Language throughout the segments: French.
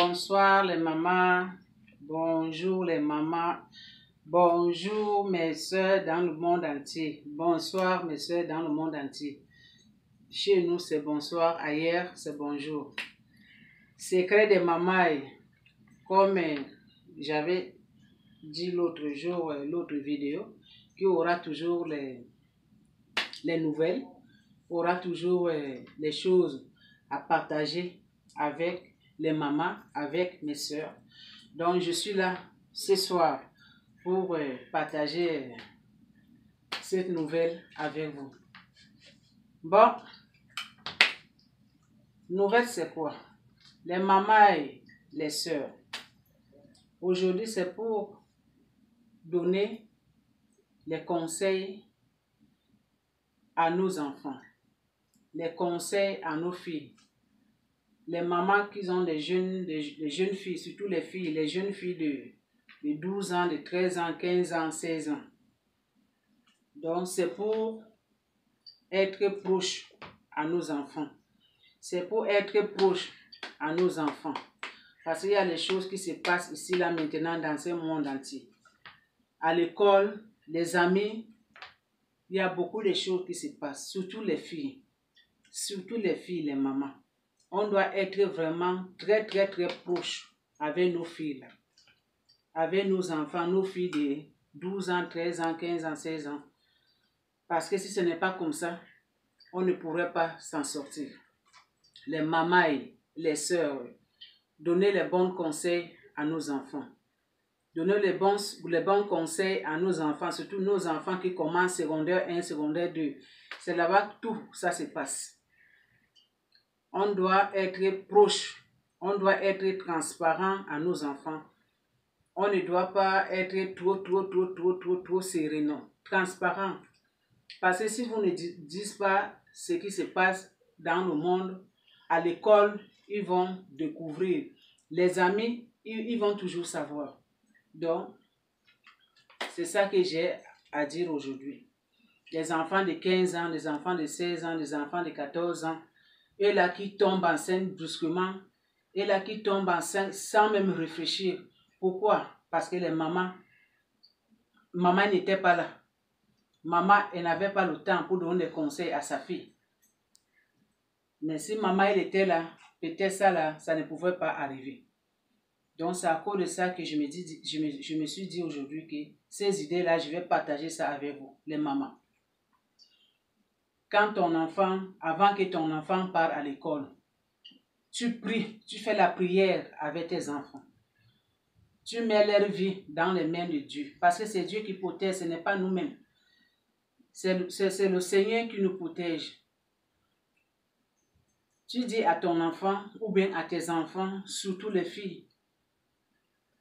Bonsoir les mamans, bonjour les mamans, bonjour mes soeurs dans le monde entier, bonsoir mes soeurs dans le monde entier. Chez nous c'est bonsoir, ailleurs c'est bonjour. Secret des mamans, comme j'avais dit l'autre jour, l'autre vidéo, qu'il y aura toujours les nouvelles, aura toujours les choses à partager avec les mamans, avec mes soeurs. Donc je suis là ce soir pour partager cette nouvelle avec vous. Bon, nouvelle c'est quoi? Les mamans et les soeurs. Aujourd'hui c'est pour donner les conseils à nos enfants, les conseils à nos filles. Les mamans qui ont des jeunes filles, surtout les filles, les jeunes filles de 12 ans, de 13 ans, 15 ans, 16 ans. Donc c'est pour être proche à nos enfants. C'est pour être proche à nos enfants. Parce qu'il y a des choses qui se passent ici, là, maintenant, dans ce monde entier. À l'école, les amis, il y a beaucoup de choses qui se passent, surtout les filles. Surtout les filles, les mamans. On doit être vraiment très proche avec nos filles, là. Avec nos enfants, nos filles de 12 ans, 13 ans, 15 ans, 16 ans. Parce que si ce n'est pas comme ça, on ne pourrait pas s'en sortir. Les mamans et les sœurs, donnez les bons conseils à nos enfants. Donnez les bons conseils à nos enfants, surtout nos enfants qui commencent secondaire 1, secondaire 2. C'est là-bas que tout ça se passe. On doit être proche, on doit être transparent à nos enfants. On ne doit pas être trop serré, non. Transparent. Parce que si vous ne dites pas ce qui se passe dans le monde, à l'école, ils vont découvrir. Les amis, ils vont toujours savoir. Donc, c'est ça que j'ai à dire aujourd'hui. Les enfants de 15 ans, les enfants de 16 ans, les enfants de 14 ans, et là qui tombent enceinte brusquement, et là qui tombent enceinte sans même réfléchir. Pourquoi? Parce que les maman n'était pas là. Maman, elle n'avait pas le temps pour donner des conseils à sa fille. Mais si maman, elle était là, peut-être ça là, ça ne pouvait pas arriver. Donc c'est à cause de ça que je me suis dit aujourd'hui que ces idées-là, je vais partager ça avec vous, les mamans. Quand ton enfant, avant que ton enfant parte à l'école, tu pries, tu fais la prière avec tes enfants. Tu mets leur vie dans les mains de Dieu. Parce que c'est Dieu qui protège, ce n'est pas nous-mêmes. C'est le Seigneur qui nous protège. Tu dis à ton enfant ou bien à tes enfants, surtout les filles,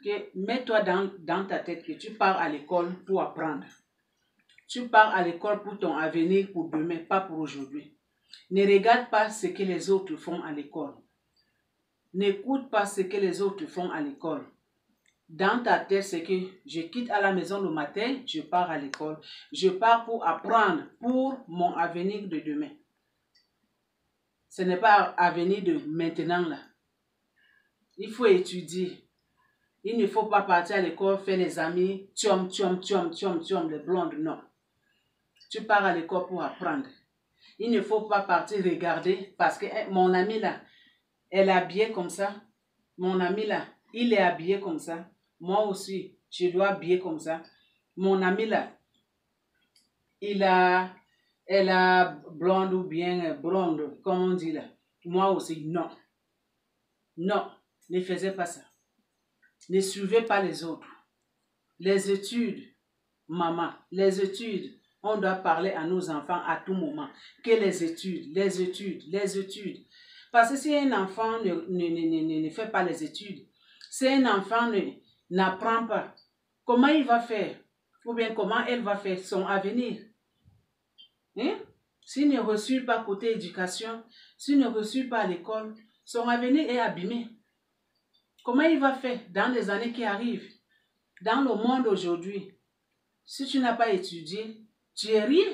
que mets-toi dans ta tête que tu pars à l'école pour apprendre. Tu pars à l'école pour ton avenir, pour demain, pas pour aujourd'hui. Ne regarde pas ce que les autres font à l'école. N'écoute pas ce que les autres font à l'école. Dans ta tête, c'est que je quitte à la maison le matin, je pars à l'école. Je pars pour apprendre pour mon avenir de demain. Ce n'est pas avenir de maintenant là. Il faut étudier. Il ne faut pas partir à l'école, faire les amis, les blondes, non. Tu pars à l'école pour apprendre. Il ne faut pas partir regarder parce que mon ami là, elle est habillée comme ça. Mon ami là, il est habillé comme ça. Moi aussi, je dois habiller comme ça. Mon ami là, elle a blonde ou bien blonde, comme on dit là. Moi aussi, non. Non, ne faisais pas ça. Ne suivez pas les autres. Les études, maman, les études, on doit parler à nos enfants à tout moment. Que les études. Parce que si un enfant ne fait pas les études, si un enfant n'apprend pas, comment il va faire? Ou bien comment elle va faire son avenir? Hein? S'il ne reçoit pas côté éducation, s'il ne reçoit pas à l'école, son avenir est abîmé. Comment il va faire dans les années qui arrivent? Dans le monde aujourd'hui, si tu n'as pas étudié, tu es rien.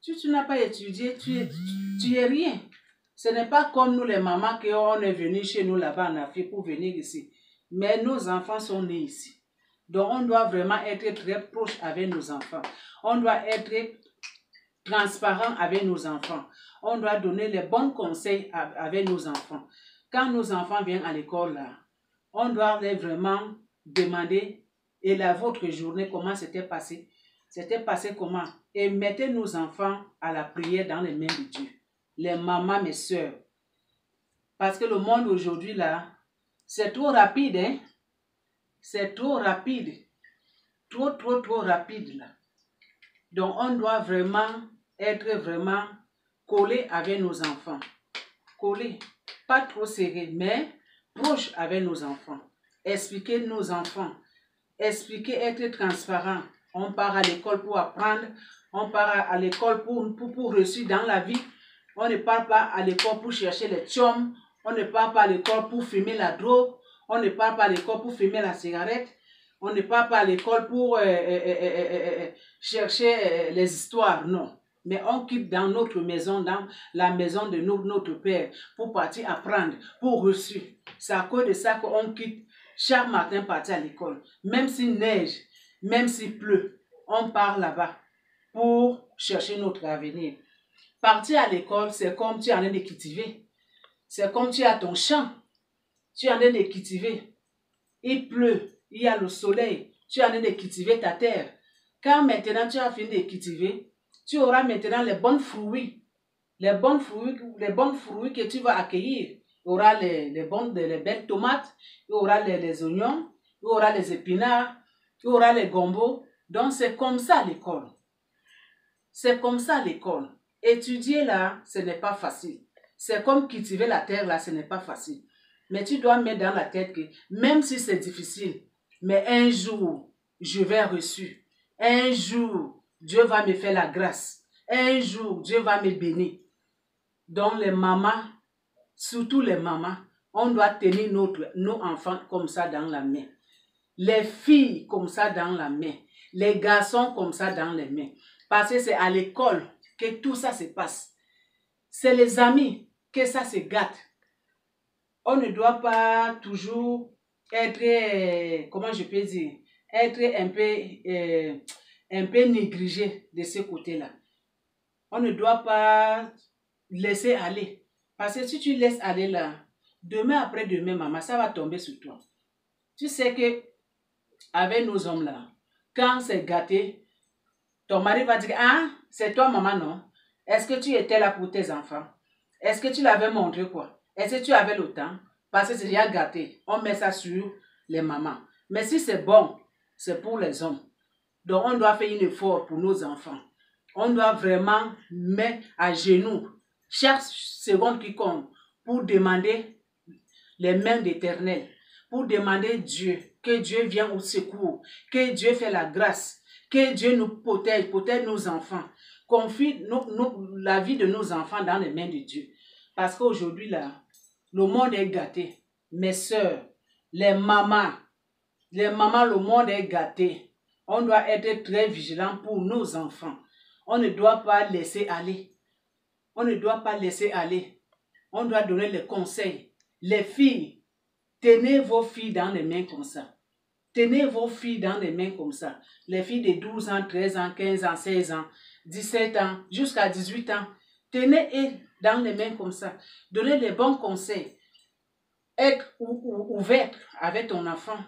Si tu n'as pas étudié, tu es rien. Ce n'est pas comme nous les mamans qu'on est venu chez nous là-bas en Afrique pour venir ici. Mais nos enfants sont nés ici. Donc on doit vraiment être très proche avec nos enfants. On doit être transparent avec nos enfants. On doit donner les bons conseils avec nos enfants. Quand nos enfants viennent à l'école là, on doit les vraiment demander et la votre journée, comment c'était passé? C'était passé comment? Et mettez nos enfants à la prière dans les mains de Dieu. Les mamans, mes soeurs. Parce que le monde aujourd'hui là, c'est trop rapide, hein? C'est trop rapide. Trop rapide là. Donc on doit vraiment être vraiment collé avec nos enfants. Collé. Pas trop serré, mais proche avec nos enfants. Expliquer nos enfants. Expliquer, être transparent. On part à l'école pour apprendre. On part à l'école pour réussir dans la vie. On ne part pas à l'école pour chercher les chums. On ne part pas à l'école pour fumer la drogue. On ne part pas à l'école pour fumer la cigarette. On ne part pas à l'école pour chercher les histoires. Non. Mais on quitte dans notre maison, dans la maison de notre Père, pour partir apprendre, pour réussir. C'est à cause de ça qu'on quitte chaque matin partir à l'école. Même s'il neige, même s'il pleut, on part là-bas pour chercher notre avenir. Partir à l'école, c'est comme tu es en train de cultiver. C'est comme tu as ton champ. Tu es en train de cultiver. Il pleut, il y a le soleil. Tu es en train de cultiver ta terre. Quand maintenant tu as fini de cultiver, tu auras maintenant les bons fruits. Les bons fruits que tu vas accueillir. Il y aura les belles tomates, il y aura les oignons, il y aura les épinards, il y aura les gombos. Donc c'est comme ça l'école. C'est comme ça l'école. Étudier là, ce n'est pas facile. C'est comme cultiver la terre là, ce n'est pas facile. Mais tu dois mettre dans la tête que même si c'est difficile, mais un jour, je vais reçu. Un jour, Dieu va me faire la grâce. Un jour, Dieu va me bénir. Donc les mamans, surtout les mamans, on doit tenir nos enfants comme ça dans la main. Les filles comme ça dans la main. Les garçons comme ça dans les mains. Parce que c'est à l'école que tout ça se passe. C'est les amis que ça se gâte. On ne doit pas toujours être, comment je peux dire, être un peu négligé de ce côté-là. On ne doit pas laisser aller. Parce que si tu laisses aller là, demain après demain, maman, ça va tomber sur toi. Tu sais que avec nos hommes là, quand c'est gâté, ton mari va dire, ah, c'est toi maman, non? Est-ce que tu étais là pour tes enfants? Est-ce que tu l'avais montré quoi? Est-ce que tu avais le temps? Parce que c'est déjà gâté. On met ça sur les mamans. Mais si c'est bon, c'est pour les hommes. Donc on doit faire un effort pour nos enfants. On doit vraiment mettre à genoux chaque seconde qui compte pour demander les mains d'Éternel, pour demander Dieu, que Dieu vienne au secours, que Dieu fait la grâce, que Dieu nous protège nos enfants, confie la vie de nos enfants dans les mains de Dieu. Parce qu'aujourd'hui là, le monde est gâté. Mes soeurs, les mamans, le monde est gâté. On doit être très vigilant pour nos enfants. On ne doit pas laisser aller. On ne doit pas laisser aller. On doit donner les conseils. Les filles, tenez vos filles dans les mains comme ça. Tenez vos filles dans les mains comme ça. Les filles de 12 ans, 13 ans, 15 ans, 16 ans, 17 ans, jusqu'à 18 ans. Tenez-les dans les mains comme ça. Donnez les bons conseils. Être ouvert avec ton enfant.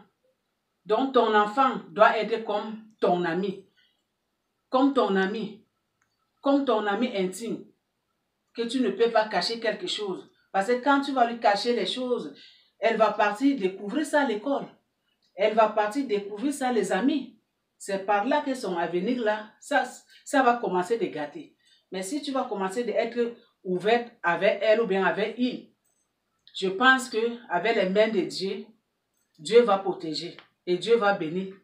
Donc ton enfant doit être comme ton ami. Comme ton ami. Comme ton ami intime. Que tu ne peux pas cacher quelque chose. Parce que quand tu vas lui cacher les choses, elle va partir découvrir ça à l'école. Elle va partir découvrir ça les amis. C'est par là que son avenir là, ça va commencer de gâter. Mais si tu vas commencer d'être ouverte avec elle ou bien avec il, je pense que avec les mains de Dieu, Dieu va protéger et Dieu va bénir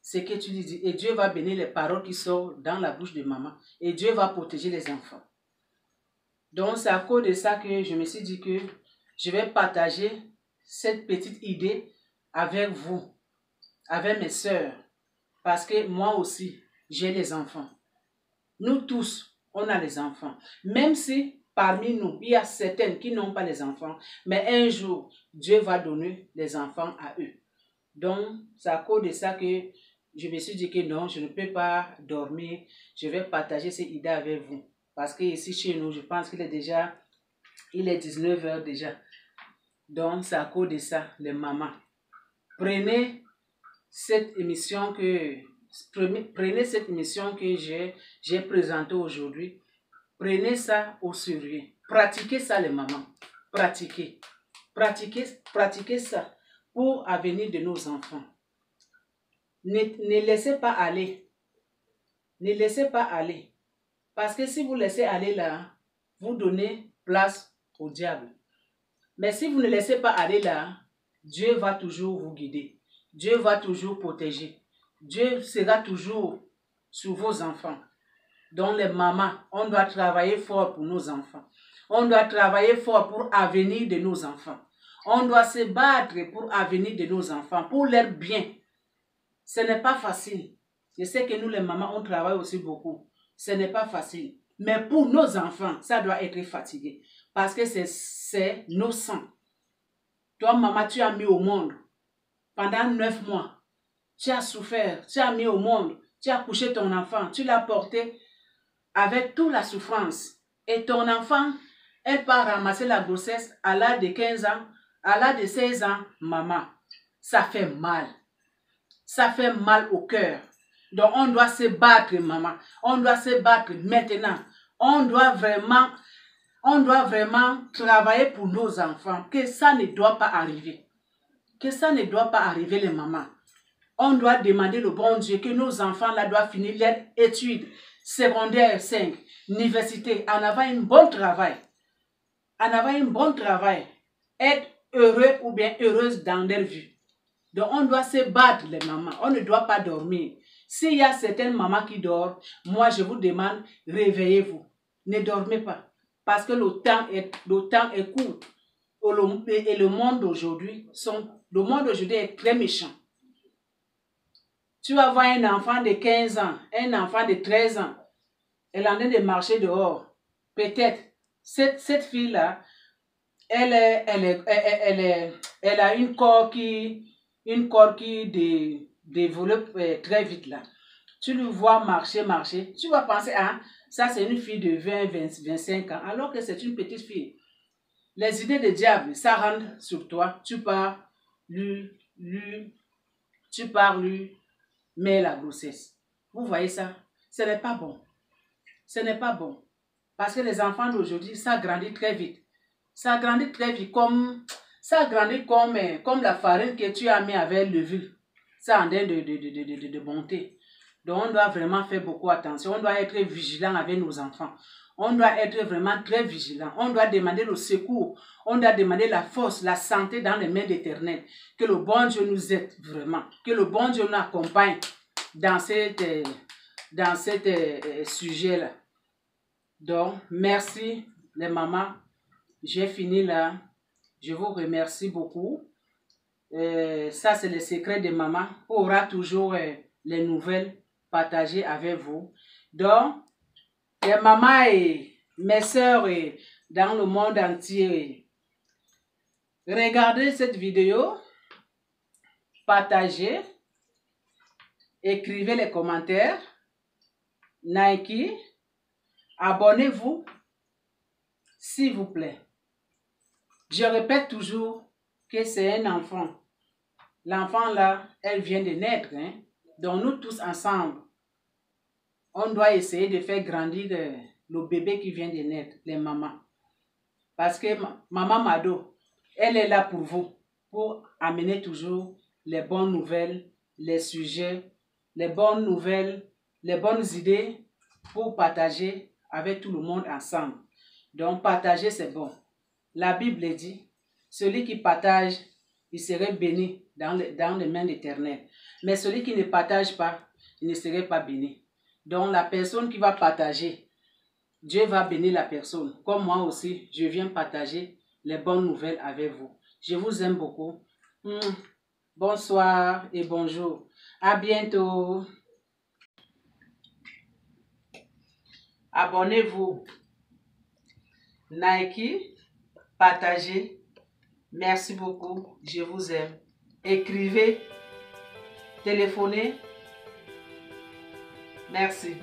ce que tu lui dis. Et Dieu va bénir les paroles qui sortent dans la bouche de maman. Et Dieu va protéger les enfants. Donc c'est à cause de ça que je me suis dit que je vais partager cette petite idée avec vous, avec mes sœurs. Parce que moi aussi, j'ai les enfants. Nous tous, on a les enfants. Même si parmi nous, il y a certaines qui n'ont pas les enfants, mais un jour, Dieu va donner les enfants à eux. Donc, c'est à cause de ça que je me suis dit que non, je ne peux pas dormir, je vais partager cette idée avec vous. Parce que ici chez nous, je pense qu'il est 19 h déjà. Donc, c'est à cause de ça, les mamans. Prenez cette émission que j'ai présentée aujourd'hui. Prenez ça au sérieux. Pratiquez ça, les mamans. Pratiquez. Pratiquez ça pour l'avenir de nos enfants. Ne laissez pas aller. Ne laissez pas aller. Parce que si vous laissez aller là, vous donnez place au diable. Mais si vous ne laissez pas aller là, Dieu va toujours vous guider. Dieu va toujours protéger. Dieu sera toujours sur vos enfants. Donc les mamans, on doit travailler fort pour nos enfants. On doit travailler fort pour l'avenir de nos enfants. On doit se battre pour l'avenir de nos enfants, pour leur bien. Ce n'est pas facile. Je sais que nous les mamans, on travaille aussi beaucoup. Ce n'est pas facile. Mais pour nos enfants, ça doit être fatigué. Parce que c'est nos sangs. Toi, maman, tu as mis au monde pendant 9 mois. Tu as souffert, tu as mis au monde, tu as couché ton enfant, tu l'as porté avec toute la souffrance. Et ton enfant, elle part ramasser la grossesse à l'âge de 15 ans, à l'âge de 16 ans, maman. Ça fait mal. Ça fait mal au cœur. Donc on doit se battre, maman. On doit se battre maintenant. On doit vraiment travailler pour nos enfants. Que ça ne doit pas arriver. Que ça ne doit pas arriver, les mamans. On doit demander le bon Dieu que nos enfants là doivent finir leurs études secondaires 5, université, en avoir un bon travail. En avoir un bon travail. Être heureux ou bien heureuse dans leur vie. Donc on doit se battre, les mamans. On ne doit pas dormir. S'il y a certaines mamans qui dorment, moi je vous demande, réveillez-vous. Ne dormez pas. Parce que le temps est court. Et le monde d'aujourd'hui est très méchant. Tu vas voir un enfant de 15 ans, un enfant de 13 ans. Elle est en train de marcher dehors. Peut-être, cette fille-là, elle a une corps qui développe très vite là. Tu le vois marcher. Tu vas penser, ah, ça c'est une fille de 20, 25 ans, alors que c'est une petite fille. Les idées de diable, ça rentre sur toi. Tu pars, lui, mais la grossesse. Vous voyez ça? Ce n'est pas bon. Ce n'est pas bon. Parce que les enfants d'aujourd'hui, ça grandit très vite. Ça grandit très vite comme la farine que tu as mis avec le levure. Ça en est de bonté. Donc on doit vraiment faire beaucoup attention. On doit être vigilant avec nos enfants. On doit être vraiment très vigilant. On doit demander le secours. On doit demander la force, la santé dans les mains d'Éternel. Que le bon Dieu nous aide vraiment. Que le bon Dieu nous accompagne dans cette sujet-là. Donc, merci les mamans. J'ai fini là. Je vous remercie beaucoup. Ça, c'est le secret de maman. On aura toujours les nouvelles partagées avec vous. Donc, les mamans et mes soeurs dans le monde entier, regardez cette vidéo, partagez, écrivez les commentaires, likez, abonnez-vous, s'il vous plaît. Je répète toujours que c'est un enfant. L'enfant là, elle vient de naître. Hein? Donc nous tous ensemble, on doit essayer de faire grandir le bébé qui vient de naître, les mamans. Parce que Maman Mado, elle est là pour vous, pour amener toujours les bonnes nouvelles, les sujets, les bonnes nouvelles, les bonnes idées pour partager avec tout le monde ensemble. Donc partager c'est bon. La Bible dit, celui qui partage, il serait béni dans les mains d'Éternel. Mais celui qui ne partage pas, il ne serait pas béni. Donc la personne qui va partager, Dieu va bénir la personne. Comme moi aussi, je viens partager les bonnes nouvelles avec vous. Je vous aime beaucoup. Bonsoir et bonjour. À bientôt. Abonnez-vous. Likez, partagez. Merci beaucoup. Je vous aime. Écrivez, téléphonez. Merci.